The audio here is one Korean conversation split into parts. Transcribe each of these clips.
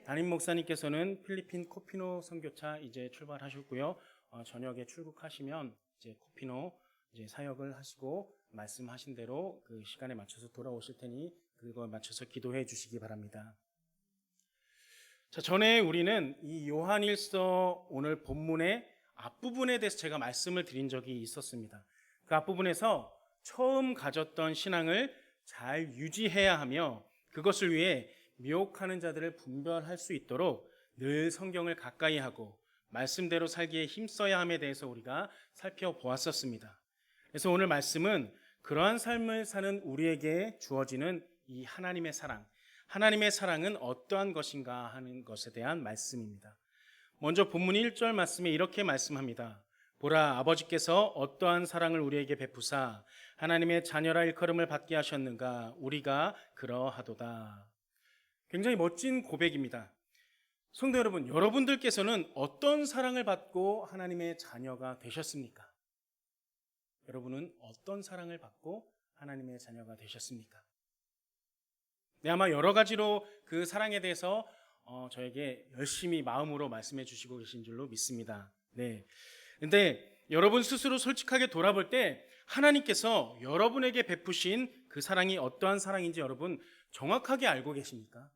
담임 목사님께서는 필리핀 코피노 선교차 이제 출발하셨고요. 저녁에 출국하시면 이제 코피노 이제 사역을 하시고 말씀하신 대로 그 시간에 맞춰서 돌아오실 테니 그거 맞춰서 기도해 주시기 바랍니다. 자, 전에 우리는 이 요한일서 오늘 본문의 앞부분에 대해서 제가 말씀을 드린 적이 있었습니다. 그 앞부분에서 처음 가졌던 신앙을 잘 유지해야 하며 그것을 위해 미혹하는 자들을 분별할 수 있도록 늘 성경을 가까이 하고 말씀대로 살기에 힘써야 함에 대해서 우리가 살펴보았었습니다. 그래서 오늘 말씀은 그러한 삶을 사는 우리에게 주어지는 이 하나님의 사랑, 하나님의 사랑은 어떠한 것인가 하는 것에 대한 말씀입니다. 먼저 본문 1절 말씀에 이렇게 말씀합니다. 보라, 아버지께서 어떠한 사랑을 우리에게 베푸사 하나님의 자녀라 일컬음을 받게 하셨는가, 우리가 그러하도다. 굉장히 멋진 고백입니다. 성도 여러분, 여러분들께서는 어떤 사랑을 받고 하나님의 자녀가 되셨습니까? 여러분은 어떤 사랑을 받고 하나님의 자녀가 되셨습니까? 네, 아마 여러 가지로 그 사랑에 대해서 저에게 열심히 마음으로 말씀해 주시고 계신 줄로 믿습니다. 네. 근데 여러분 스스로 솔직하게 돌아볼 때 하나님께서 여러분에게 베푸신 그 사랑이 어떠한 사랑인지 여러분 정확하게 알고 계십니까?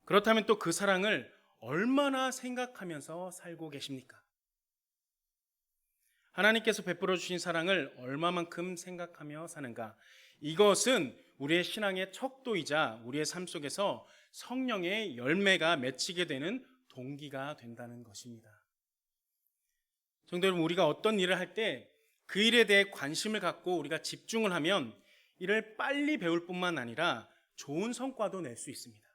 그렇다면 또 그 사랑을 얼마나 생각하면서 살고 계십니까? 하나님께서 베풀어 주신 사랑을 얼마만큼 생각하며 사는가? 이것은 우리의 신앙의 척도이자 우리의 삶 속에서 성령의 열매가 맺히게 되는 동기가 된다는 것입니다. 성도 여러분, 우리가 어떤 일을 할 때 그 일에 대해 관심을 갖고 우리가 집중을 하면 이를 빨리 배울 뿐만 아니라 좋은 성과도 낼 수 있습니다.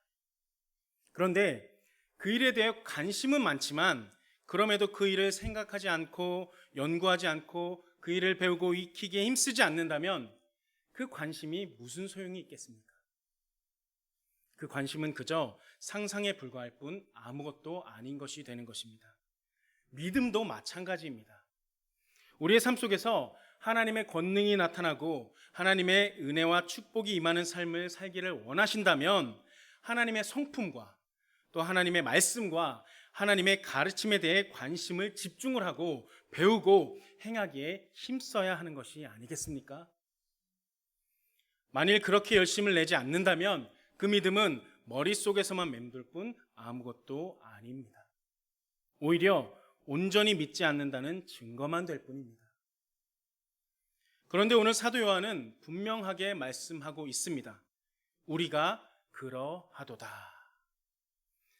그런데 그 일에 대해 관심은 많지만 그럼에도 그 일을 생각하지 않고 연구하지 않고 그 일을 배우고 익히기에 힘쓰지 않는다면 그 관심이 무슨 소용이 있겠습니까? 그 관심은 그저 상상에 불과할 뿐 아무것도 아닌 것이 되는 것입니다. 믿음도 마찬가지입니다. 우리의 삶 속에서 하나님의 권능이 나타나고 하나님의 은혜와 축복이 임하는 삶을 살기를 원하신다면 하나님의 성품과 또 하나님의 말씀과 하나님의 가르침에 대해 관심을 집중을 하고 배우고 행하기에 힘써야 하는 것이 아니겠습니까? 만일 그렇게 열심을 내지 않는다면 그 믿음은 머릿속에서만 맴돌 뿐 아무것도 아닙니다. 오히려 온전히 믿지 않는다는 증거만 될 뿐입니다. 그런데 오늘 사도 요한은 분명하게 말씀하고 있습니다. 우리가 그러하도다.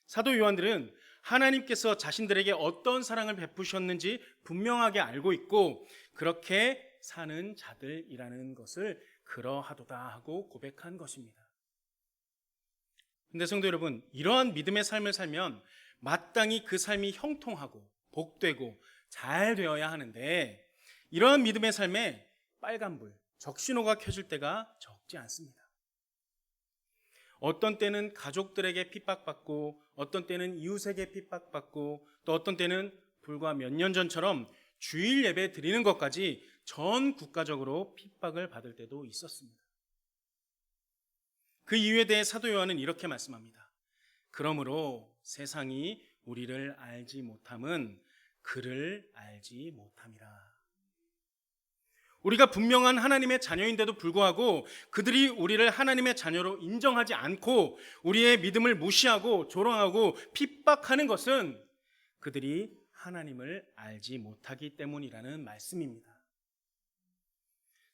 사도 요한들은 하나님께서 자신들에게 어떤 사랑을 베푸셨는지 분명하게 알고 있고 그렇게 사는 자들이라는 것을 그러하도다 하고 고백한 것입니다. 그런데 성도 여러분, 이러한 믿음의 삶을 살면 마땅히 그 삶이 형통하고 복되고 잘 되어야 하는데 이러한 믿음의 삶에 빨간불, 적신호가 켜질 때가 적지 않습니다. 어떤 때는 가족들에게 핍박받고 어떤 때는 이웃에게 핍박받고 또 어떤 때는 불과 몇 년 전처럼 주일 예배 드리는 것까지 전 국가적으로 핍박을 받을 때도 있었습니다. 그 이유에 대해 사도 요한은 이렇게 말씀합니다. 그러므로 세상이 우리를 알지 못함은 그를 알지 못함이라. 우리가 분명한 하나님의 자녀인데도 불구하고 그들이 우리를 하나님의 자녀로 인정하지 않고 우리의 믿음을 무시하고 조롱하고 핍박하는 것은 그들이 하나님을 알지 못하기 때문이라는 말씀입니다.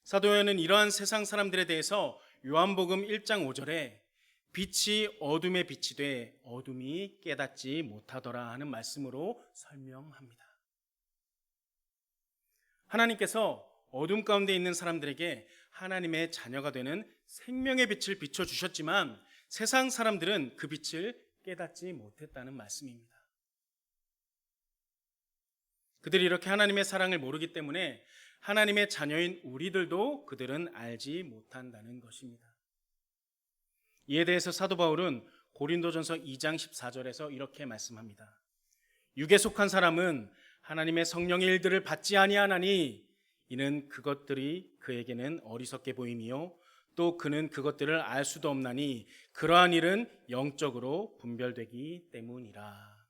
사도 요한은 이러한 세상 사람들에 대해서 요한복음 1장 5절에 빛이 어둠에 빛이 돼 어둠이 깨닫지 못하더라 하는 말씀으로 설명합니다. 하나님께서 어둠 가운데 있는 사람들에게 하나님의 자녀가 되는 생명의 빛을 비춰주셨지만 세상 사람들은 그 빛을 깨닫지 못했다는 말씀입니다. 그들이 이렇게 하나님의 사랑을 모르기 때문에 하나님의 자녀인 우리들도 그들은 알지 못한다는 것입니다. 이에 대해서 사도 바울은 고린도전서 2장 14절에서 이렇게 말씀합니다. 육에 속한 사람은 하나님의 성령의 일들을 받지 아니하나니 이는 그것들이 그에게는 어리석게 보임이요 또 그는 그것들을 알 수도 없나니 그러한 일은 영적으로 분별되기 때문이라.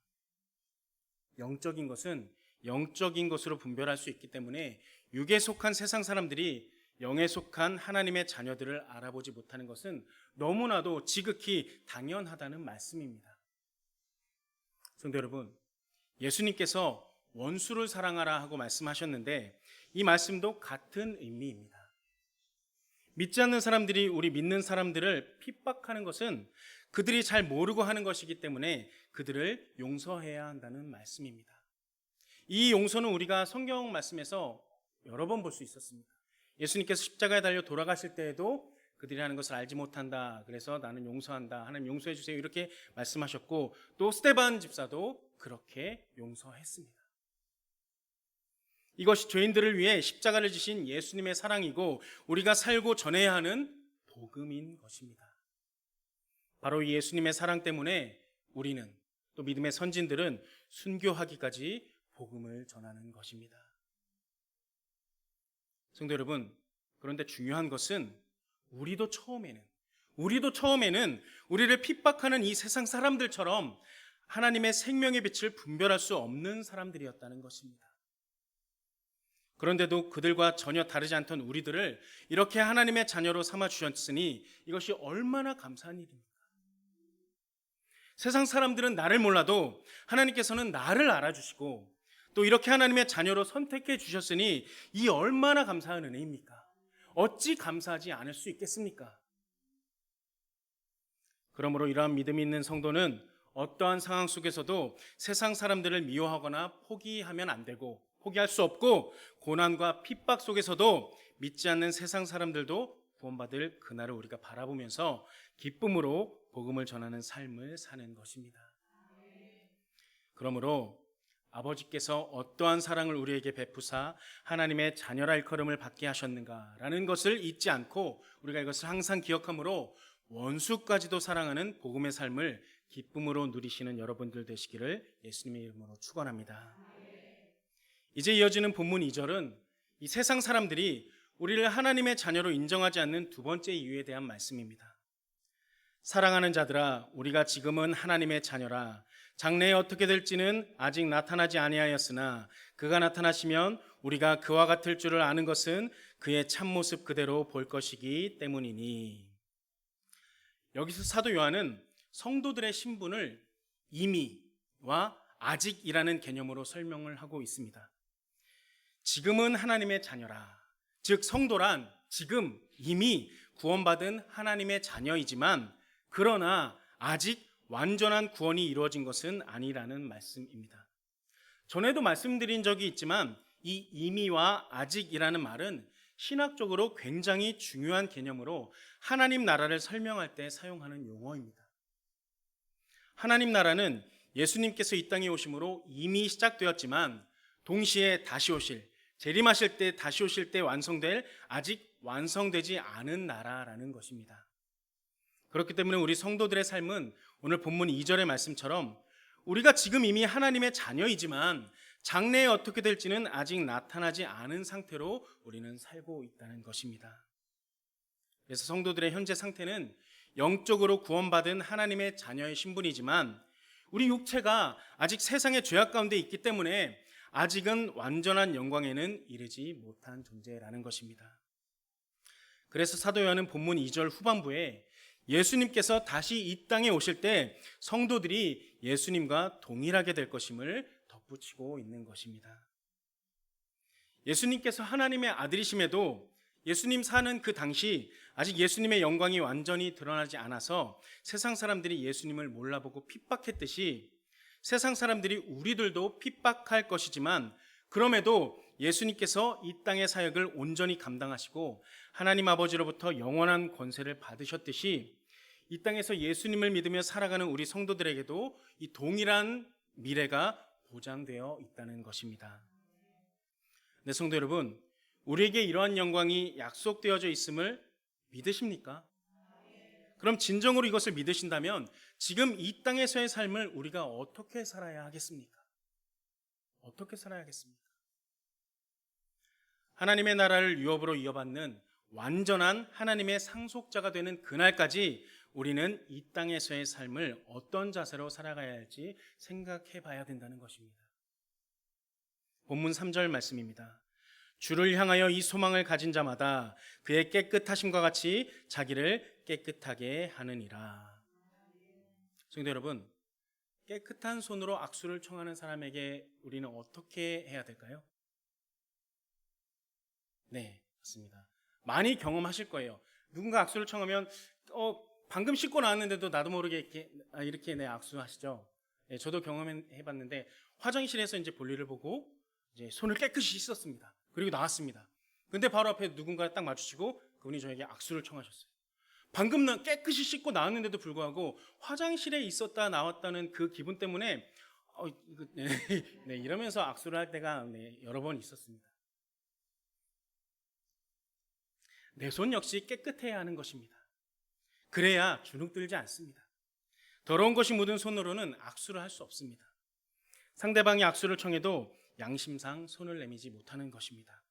영적인 것은 영적인 것으로 분별할 수 있기 때문에 육에 속한 세상 사람들이 영에 속한 하나님의 자녀들을 알아보지 못하는 것은 너무나도 지극히 당연하다는 말씀입니다. 성도 여러분, 예수님께서 원수를 사랑하라 하고 말씀하셨는데 이 말씀도 같은 의미입니다. 믿지 않는 사람들이 우리 믿는 사람들을 핍박하는 것은 그들이 잘 모르고 하는 것이기 때문에 그들을 용서해야 한다는 말씀입니다. 이 용서는 우리가 성경 말씀에서 여러 번 볼 수 있었습니다. 예수님께서 십자가에 달려 돌아가실 때에도 그들이 하는 것을 알지 못한다. 그래서 나는 용서한다. 하나님 용서해 주세요. 이렇게 말씀하셨고 또 스데반 집사도 그렇게 용서했습니다. 이것이 죄인들을 위해 십자가를 지신 예수님의 사랑이고 우리가 살고 전해야 하는 복음인 것입니다. 바로 이 예수님의 사랑 때문에 우리는 또 믿음의 선진들은 순교하기까지 복음을 전하는 것입니다. 성도 여러분, 그런데 중요한 것은 우리도 처음에는 우리를 핍박하는 이 세상 사람들처럼 하나님의 생명의 빛을 분별할 수 없는 사람들이었다는 것입니다. 그런데도 그들과 전혀 다르지 않던 우리들을 이렇게 하나님의 자녀로 삼아 주셨으니 이것이 얼마나 감사한 일입니까? 세상 사람들은 나를 몰라도 하나님께서는 나를 알아주시고 또 이렇게 하나님의 자녀로 선택해 주셨으니 이 얼마나 감사한 은혜입니까? 어찌 감사하지 않을 수 있겠습니까? 그러므로 이러한 믿음이 있는 성도는 어떠한 상황 속에서도 세상 사람들을 미워하거나 포기하면 안 되고 포기할 수 없고 고난과 핍박 속에서도 믿지 않는 세상 사람들도 구원받을 그날을 우리가 바라보면서 기쁨으로 복음을 전하는 삶을 사는 것입니다. 그러므로 아버지께서 어떠한 사랑을 우리에게 베푸사 하나님의 자녀라 일컬음을 받게 하셨는가라는 것을 잊지 않고 우리가 이것을 항상 기억함으로 원수까지도 사랑하는 복음의 삶을 기쁨으로 누리시는 여러분들 되시기를 예수님의 이름으로 축원합니다. 이제 이어지는 본문 2절은 이 세상 사람들이 우리를 하나님의 자녀로 인정하지 않는 두 번째 이유에 대한 말씀입니다. 사랑하는 자들아, 우리가 지금은 하나님의 자녀라. 장래에 어떻게 될지는 아직 나타나지 아니하였으나 그가 나타나시면 우리가 그와 같을 줄을 아는 것은 그의 참모습 그대로 볼 것이기 때문이니. 여기서 사도 요한은 성도들의 신분을 이미와 아직이라는 개념으로 설명을 하고 있습니다. 지금은 하나님의 자녀라. 즉 성도란 지금 이미 구원받은 하나님의 자녀이지만 그러나 아직 완전한 구원이 이루어진 것은 아니라는 말씀입니다. 전에도 말씀드린 적이 있지만 이 이미와 아직이라는 말은 신학적으로 굉장히 중요한 개념으로 하나님 나라를 설명할 때 사용하는 용어입니다. 하나님 나라는 예수님께서 이 땅에 오심으로 이미 시작되었지만 동시에 다시 오실, 재림하실 때 다시 오실 때 완성될 아직 완성되지 않은 나라라는 것입니다. 그렇기 때문에 우리 성도들의 삶은 오늘 본문 2절의 말씀처럼 우리가 지금 이미 하나님의 자녀이지만 장래에 어떻게 될지는 아직 나타나지 않은 상태로 우리는 살고 있다는 것입니다. 그래서 성도들의 현재 상태는 영적으로 구원받은 하나님의 자녀의 신분이지만 우리 육체가 아직 세상의 죄악 가운데 있기 때문에 아직은 완전한 영광에는 이르지 못한 존재라는 것입니다. 그래서 사도 요한은 본문 2절 후반부에 예수님께서 다시 이 땅에 오실 때 성도들이 예수님과 동일하게 될 것임을 덧붙이고 있는 것입니다. 예수님께서 하나님의 아들이심에도 예수님 사는 그 당시 아직 예수님의 영광이 완전히 드러나지 않아서 세상 사람들이 예수님을 몰라보고 핍박했듯이 세상 사람들이 우리들도 핍박할 것이지만 그럼에도 예수님께서 이 땅의 사역을 온전히 감당하시고 하나님 아버지로부터 영원한 권세를 받으셨듯이 이 땅에서 예수님을 믿으며 살아가는 우리 성도들에게도 이 동일한 미래가 보장되어 있다는 것입니다. 네, 성도 여러분, 우리에게 이러한 영광이 약속되어져 있음을 믿으십니까? 그럼 진정으로 이것을 믿으신다면 지금 이 땅에서의 삶을 우리가 어떻게 살아야 하겠습니까? 어떻게 살아야 하겠습니까? 하나님의 나라를 유업으로 이어받는 완전한 하나님의 상속자가 되는 그날까지 우리는 이 땅에서의 삶을 어떤 자세로 살아가야 할지 생각해 봐야 된다는 것입니다. 본문 3절 말씀입니다. 주를 향하여 이 소망을 가진 자마다 그의 깨끗하심과 같이 자기를 깨끗하게 하느니라. 성도 여러분, 깨끗한 손으로 악수를 청하는 사람에게 우리는 어떻게 해야 될까요? 네, 맞습니다. 많이 경험하실 거예요. 누군가 악수를 청하면 방금 씻고 나왔는데도 나도 모르게 이렇게 내 악수하시죠. 네, 저도 경험해봤는데 화장실에서 이제 볼일을 보고 이제 손을 깨끗이 씻었습니다. 그리고 나왔습니다. 근데 바로 앞에 누군가 딱 마주치고 그분이 저에게 악수를 청하셨어요. 방금 깨끗이 씻고 나왔는데도 불구하고 화장실에 있었다 나왔다는 그 기분 때문에 네, 이러면서 악수를 할 때가 여러 번 있었습니다. 내 손 역시 깨끗해야 하는 것입니다. 그래야 주눅들지 않습니다. 더러운 것이 묻은 손으로는 악수를 할 수 없습니다. 상대방이 악수를 청해도 양심상 손을 내미지 못하는 것입니다.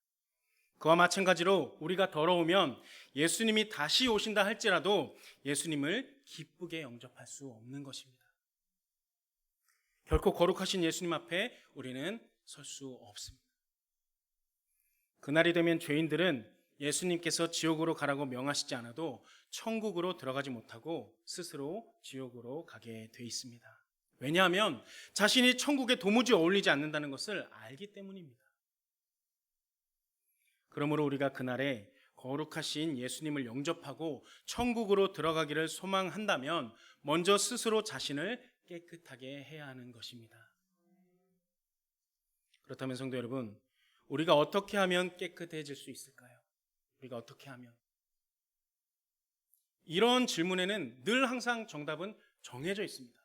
그와 마찬가지로 우리가 더러우면 예수님이 다시 오신다 할지라도 예수님을 기쁘게 영접할 수 없는 것입니다. 결코 거룩하신 예수님 앞에 우리는 설 수 없습니다. 그날이 되면 죄인들은 예수님께서 지옥으로 가라고 명하시지 않아도 천국으로 들어가지 못하고 스스로 지옥으로 가게 돼 있습니다. 왜냐하면 자신이 천국에 도무지 어울리지 않는다는 것을 알기 때문입니다. 그러므로 우리가 그날에 거룩하신 예수님을 영접하고 천국으로 들어가기를 소망한다면 먼저 스스로 자신을 깨끗하게 해야 하는 것입니다. 그렇다면 성도 여러분, 우리가 어떻게 하면 깨끗해질 수 있을까요? 우리가 어떻게 하면? 이런 질문에는 늘 항상 정답은 정해져 있습니다.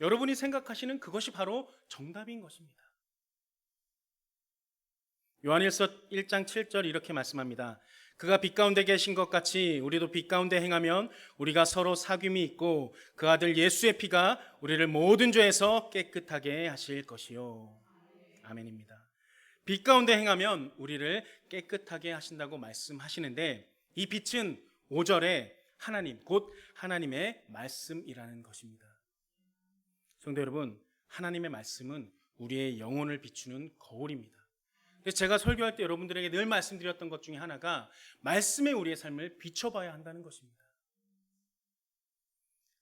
여러분이 생각하시는 그것이 바로 정답인 것입니다. 요한일서 1장 7절 이렇게 말씀합니다. 그가 빛 가운데 계신 것 같이 우리도 빛 가운데 행하면 우리가 서로 사귐이 있고 그 아들 예수의 피가 우리를 모든 죄에서 깨끗하게 하실 것이요. 아멘입니다. 빛 가운데 행하면 우리를 깨끗하게 하신다고 말씀하시는데 이 빛은 5절에 하나님, 곧 하나님의 말씀이라는 것입니다. 성도 여러분, 하나님의 말씀은 우리의 영혼을 비추는 거울입니다. 그래서 제가 설교할 때 여러분들에게 늘 말씀드렸던 것 중에 하나가 말씀에 우리의 삶을 비춰봐야 한다는 것입니다.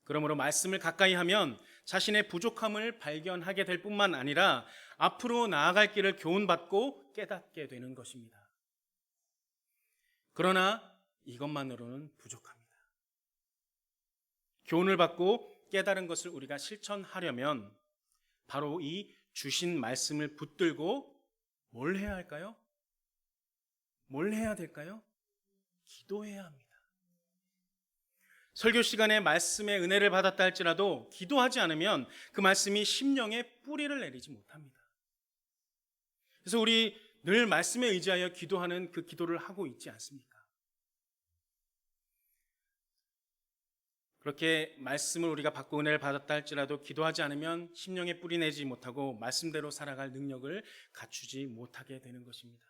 그러므로 말씀을 가까이 하면 자신의 부족함을 발견하게 될 뿐만 아니라 앞으로 나아갈 길을 교훈받고 깨닫게 되는 것입니다. 그러나 이것만으로는 부족합니다. 교훈을 받고 깨달은 것을 우리가 실천하려면 바로 이 주신 말씀을 붙들고 뭘 해야 할까요? 뭘 해야 될까요? 기도해야 합니다. 설교 시간에 말씀의 은혜를 받았다 할지라도 기도하지 않으면 그 말씀이 심령에 뿌리를 내리지 못합니다. 그래서 우리 늘 말씀에 의지하여 기도하는 그 기도를 하고 있지 않습니까? 그렇게 말씀을 우리가 받고 은혜를 받았다 할지라도 기도하지 않으면 심령에 뿌리 내지 못하고 말씀대로 살아갈 능력을 갖추지 못하게 되는 것입니다.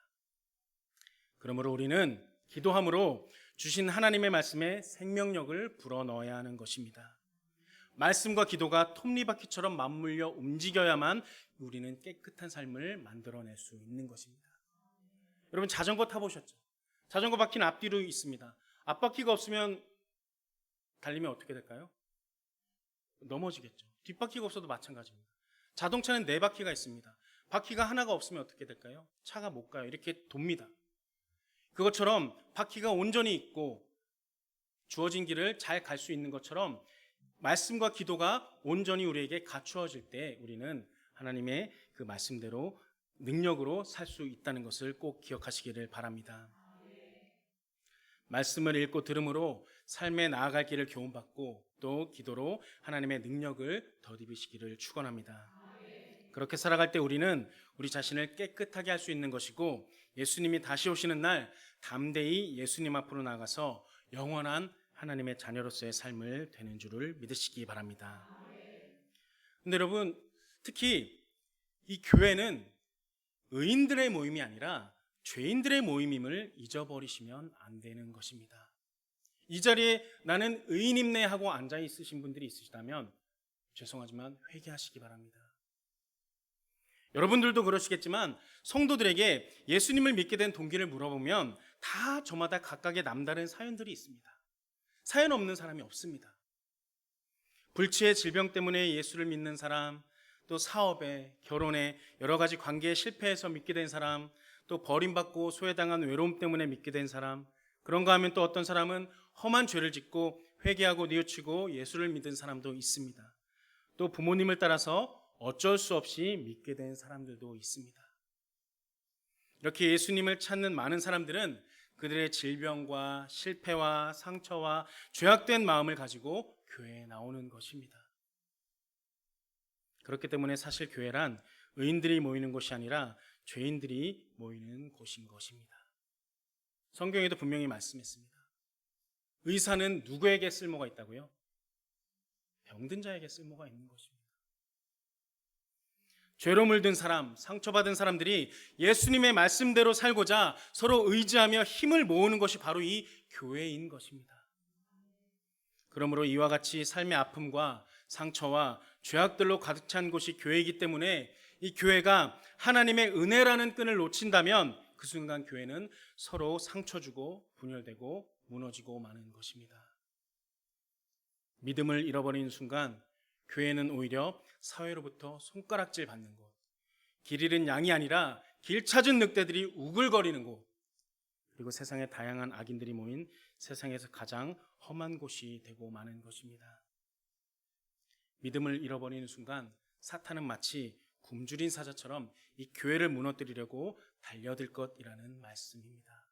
그러므로 우리는 기도함으로 주신 하나님의 말씀에 생명력을 불어넣어야 하는 것입니다. 말씀과 기도가 톱니바퀴처럼 맞물려 움직여야만 우리는 깨끗한 삶을 만들어낼 수 있는 것입니다. 여러분 자전거 타보셨죠? 자전거 바퀴는 앞뒤로 있습니다. 앞바퀴가 없으면 달리면 어떻게 될까요? 넘어지겠죠. 뒷바퀴가 없어도 마찬가지입니다. 자동차는 4바퀴가 있습니다. 바퀴가 하나가 없으면 어떻게 될까요? 차가 못 가요. 이렇게 돕니다. 그것처럼 바퀴가 온전히 있고 주어진 길을 잘 갈 수 있는 것처럼 말씀과 기도가 온전히 우리에게 갖추어질 때 우리는 하나님의 그 말씀대로 능력으로 살 수 있다는 것을 꼭 기억하시기를 바랍니다. 말씀을 읽고 들음으로 삶에 나아갈 길을 교훈받고 또 기도로 하나님의 능력을 덧입으시기를 축원합니다. 그렇게 살아갈 때 우리는 우리 자신을 깨끗하게 할 수 있는 것이고 예수님이 다시 오시는 날 담대히 예수님 앞으로 나가서 영원한 하나님의 자녀로서의 삶을 되는 줄을 믿으시기 바랍니다. 근데 여러분 특히 이 교회는 의인들의 모임이 아니라 죄인들의 모임임을 잊어버리시면 안 되는 것입니다. 이 자리에 나는 의인임네 하고 앉아 있으신 분들이 있으시다면 죄송하지만 회개하시기 바랍니다. 여러분들도 그러시겠지만 성도들에게 예수님을 믿게 된 동기를 물어보면 다 저마다 각각의 남다른 사연들이 있습니다. 사연 없는 사람이 없습니다. 불치의 질병 때문에 예수를 믿는 사람, 또 사업에, 결혼에, 여러 가지 관계에 실패해서 믿게 된 사람, 또 버림받고 소외당한 외로움 때문에 믿게 된 사람, 그런가 하면 또 어떤 사람은 험한 죄를 짓고 회개하고 뉘우치고 예수를 믿은 사람도 있습니다. 또 부모님을 따라서 어쩔 수 없이 믿게 된 사람들도 있습니다. 이렇게 예수님을 찾는 많은 사람들은 그들의 질병과 실패와 상처와 죄악된 마음을 가지고 교회에 나오는 것입니다. 그렇기 때문에 사실 교회란 의인들이 모이는 곳이 아니라 죄인들이 모이는 곳인 것입니다. 성경에도 분명히 말씀했습니다. 의사는 누구에게 쓸모가 있다고요? 병든 자에게 쓸모가 있는 것입니다. 죄로 물든 사람, 상처받은 사람들이 예수님의 말씀대로 살고자 서로 의지하며 힘을 모으는 것이 바로 이 교회인 것입니다. 그러므로 이와 같이 삶의 아픔과 상처와 죄악들로 가득 찬 곳이 교회이기 때문에 이 교회가 하나님의 은혜라는 끈을 놓친다면 그 순간 교회는 서로 상처 주고 분열되고 무너지고 마는 것입니다. 믿음을 잃어버리는 순간 교회는 오히려 사회로부터 손가락질 받는 곳, 길 잃은 양이 아니라 길 찾은 늑대들이 우글거리는 곳, 그리고 세상의 다양한 악인들이 모인 세상에서 가장 험한 곳이 되고 마는 것입니다. 믿음을 잃어버리는 순간 사탄은 마치 굶주린 사자처럼 이 교회를 무너뜨리려고 달려들 것이라는 말씀입니다.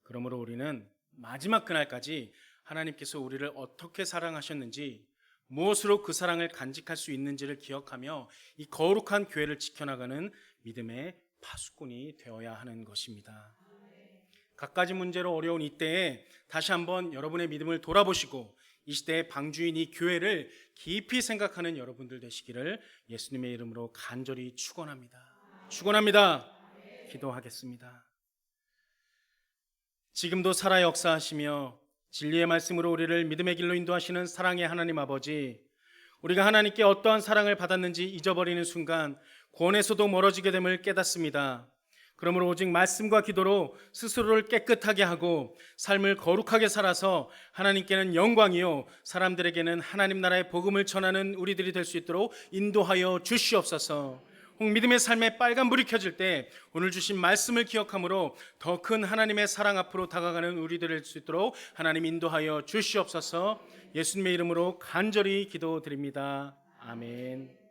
그러므로 우리는 마지막 그날까지 하나님께서 우리를 어떻게 사랑하셨는지, 무엇으로 그 사랑을 간직할 수 있는지를 기억하며 이 거룩한 교회를 지켜나가는 믿음의 파수꾼이 되어야 하는 것입니다. 갖가지 문제로 어려운 이때에 다시 한번 여러분의 믿음을 돌아보시고 이 시대의 방주인 이 교회를 깊이 생각하는 여러분들 되시기를 예수님의 이름으로 간절히 축원합니다. 기도하겠습니다. 지금도 살아 역사하시며 진리의 말씀으로 우리를 믿음의 길로 인도하시는 사랑의 하나님 아버지, 우리가 하나님께 어떠한 사랑을 받았는지 잊어버리는 순간 구원에서도 멀어지게 됨을 깨닫습니다. 그러므로 오직 말씀과 기도로 스스로를 깨끗하게 하고 삶을 거룩하게 살아서 하나님께는 영광이요 사람들에게는 하나님 나라의 복음을 전하는 우리들이 될 수 있도록 인도하여 주시옵소서. 혹 믿음의 삶에 빨간불이 켜질 때 오늘 주신 말씀을 기억함으로 더 큰 하나님의 사랑 앞으로 다가가는 우리들 될 수 있도록 하나님 인도하여 주시옵소서. 예수님의 이름으로 간절히 기도드립니다. 아멘.